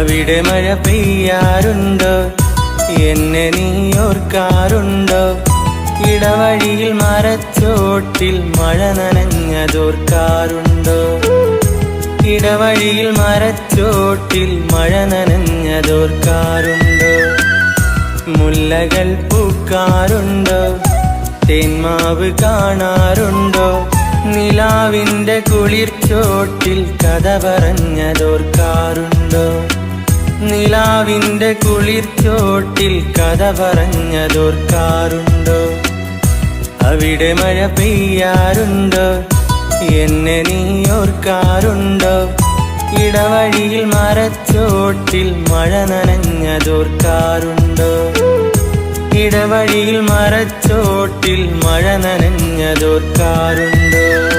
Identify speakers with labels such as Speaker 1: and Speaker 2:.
Speaker 1: അവിടെ മഴ പെയ്യാറുണ്ടോ? എന്നെ നീ ഓർക്കാറുണ്ടോ? ഇടവഴിയിൽ മരച്ചോട്ടിൽ മഴ നനഞ്ഞതോർക്കാറുണ്ടോ? ഇടവഴിയിൽ മരച്ചോട്ടിൽ മഴ നനഞ്ഞതോർക്കാറുണ്ടോ? മുല്ലകൾ പൂക്കാറുണ്ടോ? തേന്മാവ് കാണാറുണ്ടോ? നിലാവിന്റെ കുളിർച്ചോട്ടിൽ കഥ പറഞ്ഞതോർക്കാറുണ്ടോ? നിലാവിന്റെ കുളിർച്ചോട്ടിൽ കഥ പറഞ്ഞതോർക്കാറുണ്ടോ? അവിടെ മഴ പെയ്യാറുണ്ടോ? എന്നെ നീ ഓർക്കാറുണ്ടോ? ഇടവഴിയിൽ മരച്ചോട്ടിൽ മഴ നനഞ്ഞതോർക്കാറുണ്ടോ? ഇടവഴിയിൽ മരച്ചോട്ടിൽ മഴ നനഞ്ഞതോർക്കാറുണ്ടോ?